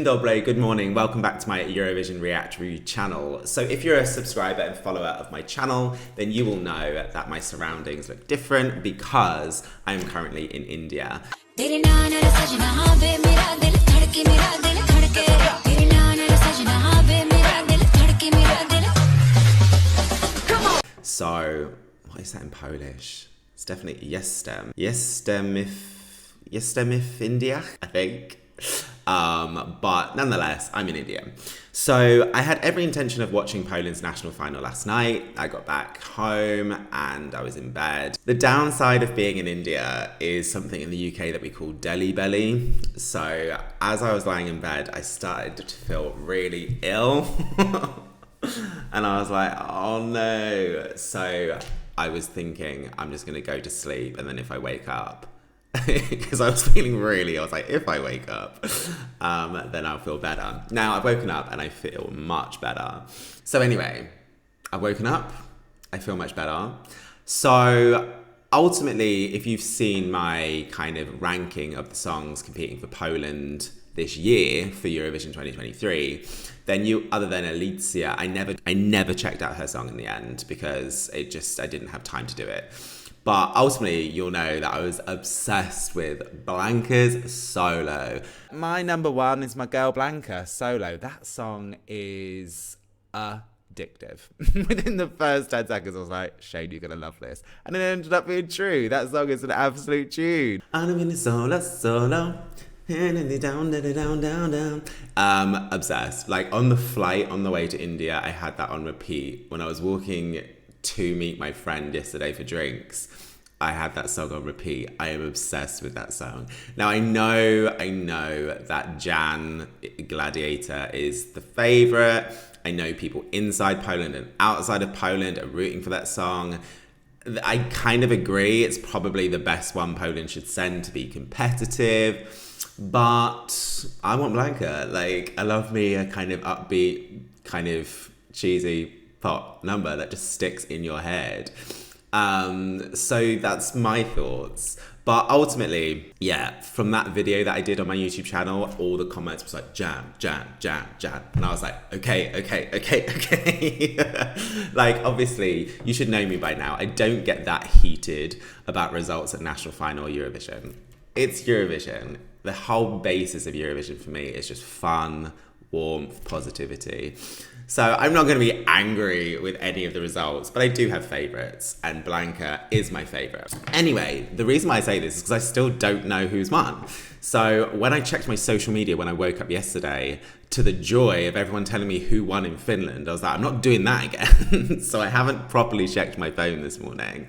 dobre, good morning. Welcome back to my Eurovision React Review channel. So if you're a subscriber and follower of my channel, then you will know that my surroundings look different because I am currently in India. So, what is that in Polish? It's definitely jestem. Jestem if India, I think. But nonetheless, I'm in India. So I had every intention of watching Poland's national final last night. I got back home and I was in bed. The downside of being in India is something in the UK that we call Delhi belly. So as I was lying in bed, I started to feel really ill. And I was like, oh no. So I was thinking, I'm just gonna go to sleep, and then if I wake up, because I was feeling I was like, if I wake up, then I'll feel better. Now I've woken up and I feel much better. So anyway, I've woken up, I feel much better. So ultimately, if you've seen my kind of ranking of the songs competing for Poland this year for Eurovision 2023, then you, other than Alicia, I never checked out her song in the end because I didn't have time to do it. But ultimately, you'll know that I was obsessed with Blanka's Solo. My number one is my girl Blanka Solo. That song is addictive. Within the first 10 seconds, I was like, Shane, you're going to love this. And it ended up being true. That song is an absolute tune. I'm in solo, solo. Obsessed. Like on the flight on the way to India, I had that on repeat. When I was walking to meet my friend yesterday for drinks, I had that song on repeat. I am obsessed with that song. Now I know that Jan Gladiator is the favorite. I know people inside Poland and outside of Poland are rooting for that song. I kind of agree. It's probably the best one Poland should send to be competitive. But I want Blanka. Like, I love me a kind of upbeat, kind of cheesy pop number that just sticks in your head. So that's my thoughts. But ultimately, yeah, from that video that I did on my YouTube channel, all the comments was like, Jan. And I was like, okay. Like, obviously, you should know me by now. I don't get that heated about results at National Final or Eurovision. It's Eurovision. The whole basis of Eurovision for me is just fun, warmth, positivity. So I'm not going to be angry with any of the results, but I do have favourites, and Blanka is my favourite. Anyway, the reason why I say this is because I still don't know who's won. So when I checked my social media when I woke up yesterday, to the joy of everyone telling me who won in Finland, I was like, I'm not doing that again. So I haven't properly checked my phone this morning.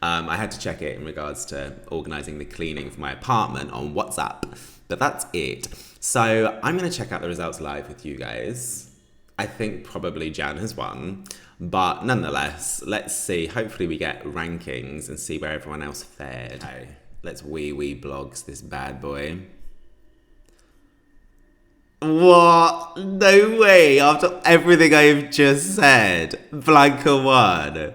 I had to check it in regards to organising the cleaning for my apartment on WhatsApp, but that's it. So I'm going to check out the results live with you guys. I think probably Jan has won, but nonetheless, let's see. Hopefully we get rankings and see where everyone else fared. Okay, let's wee blogs this bad boy. What? No way, after everything I've just said, Blanka won.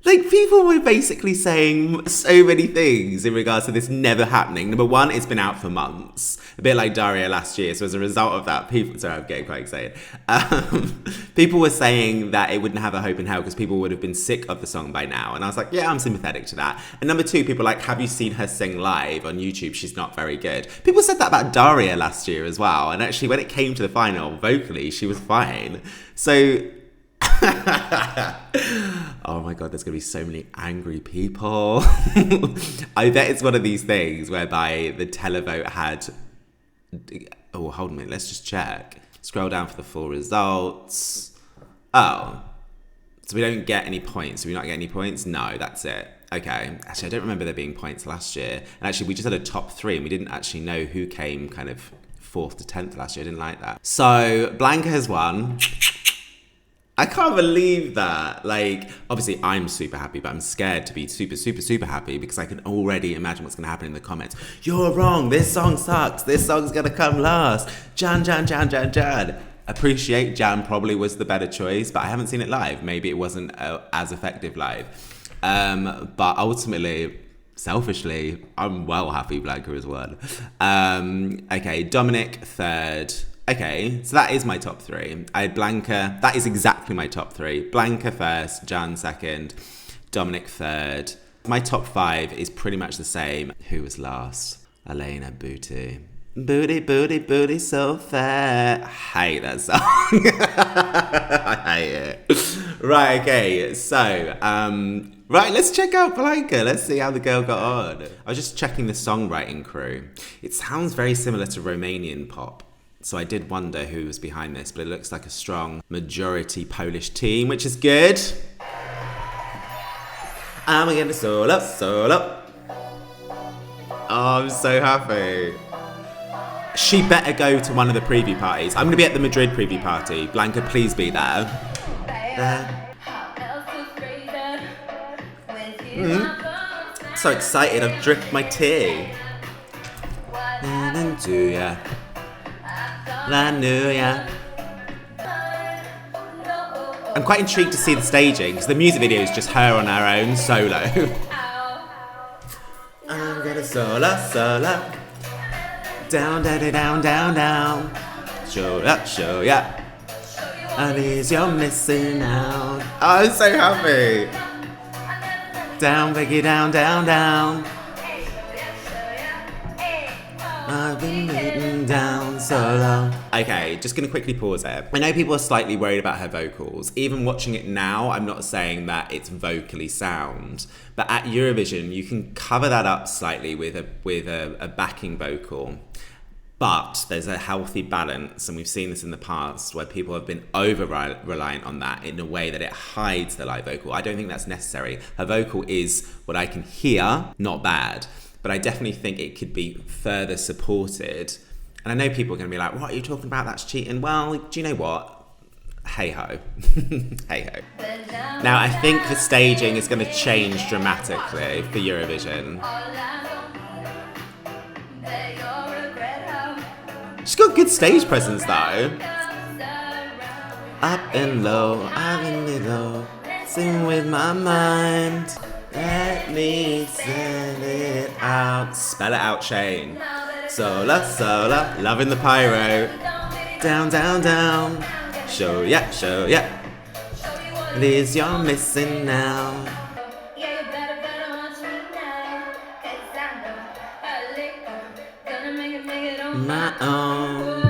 Like, people were basically saying so many things in regards to this never happening. Number one, it's been out for months. A bit like Daria last year. So as a result of that, sorry, I'm getting quite excited. People were saying that it wouldn't have a hope in hell because people would have been sick of the song by now. And I was like, yeah, I'm sympathetic to that. And number two, people were like, have you seen her sing live on YouTube? She's not very good. People said that about Daria last year as well. And actually, when it came to the final, vocally, she was fine. So... Oh my god, there's gonna be so many angry people. I bet it's one of these things whereby the televote had... Oh, hold on a minute, let's just check. Scroll down for the full results. Oh, so we don't get any points. Do we not get any points? No, that's it. Okay, actually I don't remember there being points last year. And actually we just had a top three and we didn't actually know who came kind of 4th to 10th last year. I didn't like that. So Blanka has won. I can't believe that. Like, obviously I'm super happy, but I'm scared to be super happy because I can already imagine what's gonna happen in the comments. You're wrong, this song sucks, this song's gonna come last. Jan. Appreciate Jan probably was the better choice, but I haven't seen it live. Maybe it wasn't as effective live. But ultimately, selfishly, I'm well happy Blanka has won. Okay, Dominic third. Okay, so that is my top three. I had Blanka, that is exactly my top three. Blanka first, Jan second, Dominic third. My top five is pretty much the same. Who was last? Elena Booty. Booty, booty, booty, so fat. I hate that song. I hate it. Right, okay, so, right, let's check out Blanka. Let's see how the girl got on. I was just checking the songwriting crew. It sounds very similar to Romanian pop. So I did wonder who was behind this, but it looks like a strong majority Polish team, which is good. I'm gonna solo. Oh, I'm so happy. She better go to one of the preview parties. I'm gonna be at the Madrid preview party. Blanka, please be there. So excited, I've dripped my tea. I'm quite intrigued to see the staging because the music video is just her on her own solo. I'm gonna solo. Down, down, down. Show ya. And is you're missing out. Oh, I'm so happy. Down, Becky, down. I've been waiting down so long. Okay, just gonna quickly pause here. I know people are slightly worried about her vocals. Even watching it now, I'm not saying that it's vocally sound, but at Eurovision, you can cover that up slightly with a backing vocal. But there's a healthy balance, and we've seen this in the past, where people have been over-reliant on that in a way that it hides the live vocal. I don't think that's necessary. Her vocal is, what I can hear, not bad. But I definitely think it could be further supported. And I know people are going to be like, what are you talking about? That's cheating. Well, do you know what? Hey-ho. Hey-ho. Now, I think the staging is going to change dramatically for Eurovision. She's got good stage presence, though. Up and low, I'm in the middle, sing with my mind. Let me send it out. Spell it out, Shane. Sola, loving the pyro. Down. Show ya. These you're missing now. My own.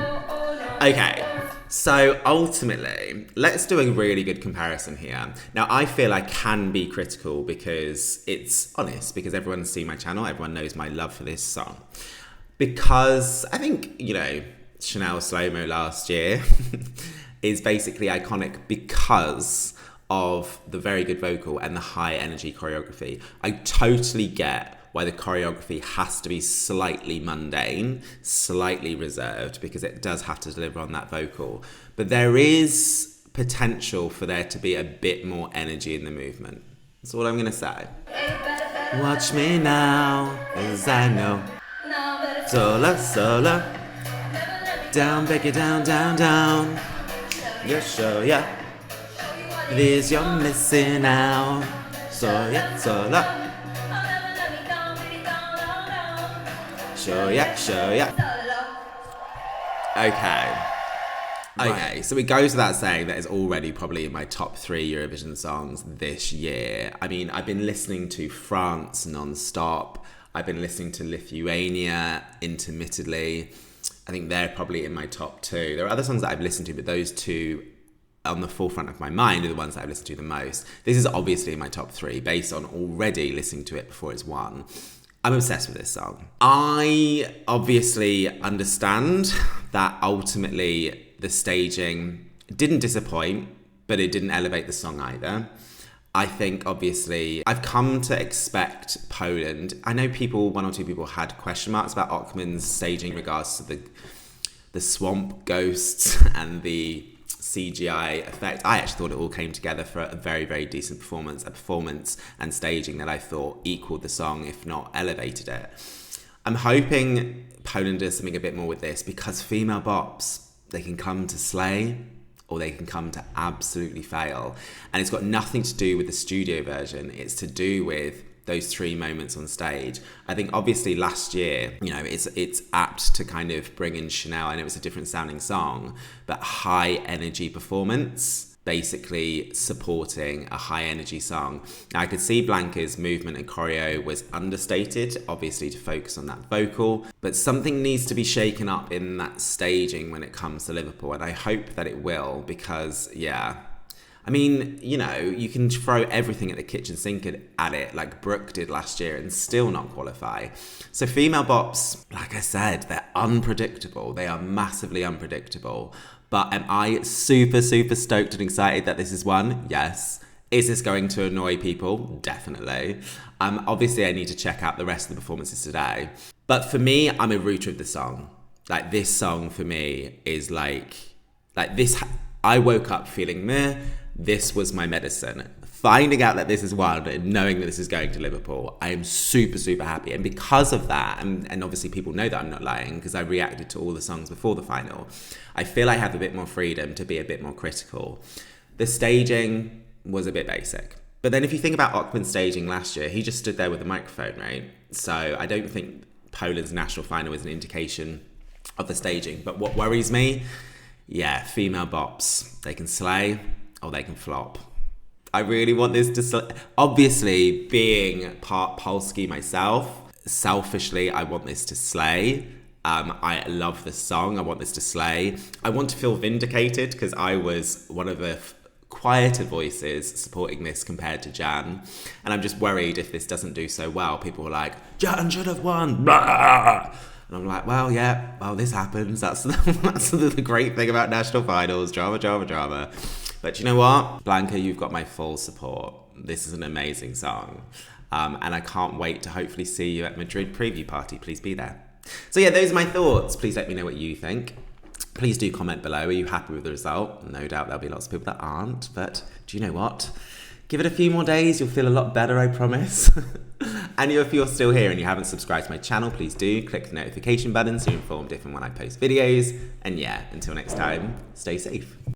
Okay. So ultimately, let's do a really good comparison here. Now, I feel I can be critical because it's honest, because everyone's seen my channel, everyone knows my love for this song. Because I think, Chanel Slomo last year is basically iconic because of the very good vocal and the high energy choreography. I totally get why the choreography has to be slightly mundane, slightly reserved, because it does have to deliver on that vocal. But there is potential for there to be a bit more energy in the movement. That's all I'm going to say. Watch me now, as I know. Sola. Down, Becky, down. Yeah, show ya. It is you're missing out. Sola. Show ya. Okay, so it goes without saying that it's already probably in my top 3 Eurovision songs this year. I mean, I've been listening to France non-stop. I've been listening to Lithuania intermittently. I think they're probably in my top 2. There are other songs that I've listened to, but those two on the forefront of my mind are the ones that I've listened to the most. This is obviously in my top 3 based on already listening to it before it's won. I'm obsessed with this song. I obviously understand that ultimately the staging didn't disappoint, but it didn't elevate the song either. I think obviously I've come to expect Poland. I know one or two people had question marks about Ockman's staging in regards to the swamp ghosts and the CGI effect. I actually thought it all came together for a very, very decent performance, a performance and staging that I thought equaled the song, if not elevated it. I'm hoping Poland does something a bit more with this, because female bops, they can come to slay or they can come to absolutely fail. And it's got nothing to do with the studio version. It's to do with those 3 moments on stage. I think obviously last year, you know, it's apt to kind of bring in Chanel. I know it's a different sounding song, but high energy performance, basically supporting a high energy song. Now, I could see Blanka's movement and choreo was understated, obviously to focus on that vocal, but something needs to be shaken up in that staging when it comes to Liverpool, and I hope that it will, because I mean, you know, you can throw everything at the kitchen sink at it like Brooke did last year and still not qualify. So female bops, like I said, they're unpredictable. They are massively unpredictable. But am I super, super stoked and excited that this is one? Yes. Is this going to annoy people? Definitely. Obviously, I need to check out the rest of the performances today. But for me, I'm a rooter of the song. Like, this song for me is like this. I woke up feeling meh. This was my medicine. Finding out that this is one and knowing that this is going to Liverpool, I am super, super happy. And because of that, and obviously people know that I'm not lying because I reacted to all the songs before the final, I feel I have a bit more freedom to be a bit more critical. The staging was a bit basic. But then if you think about Ockman's staging last year, he just stood there with a microphone, right? So I don't think Poland's national final is an indication of the staging. But what worries me, female bops, they can slay or they can flop. I really want this to obviously, being part Polski myself, selfishly, I want this to slay. I love the song. I want this to slay. I want to feel vindicated because I was one of the quieter voices supporting this compared to Jan. And I'm just worried if this doesn't do so well. People are like, Jan should have won. Blah! And I'm like, well, this happens. That's the great thing about national finals. Drama, drama, drama. But you know what? Blanka, you've got my full support. This is an amazing song. And I can't wait to hopefully see you at Madrid preview party. Please be there. So those are my thoughts. Please let me know what you think. Please do comment below. Are you happy with the result? No doubt there'll be lots of people that aren't. But do you know what? Give it a few more days. You'll feel a lot better, I promise. And if you're still here and you haven't subscribed to my channel, please do. Click the notification button so you're informed if and when I post videos. And until next time, stay safe.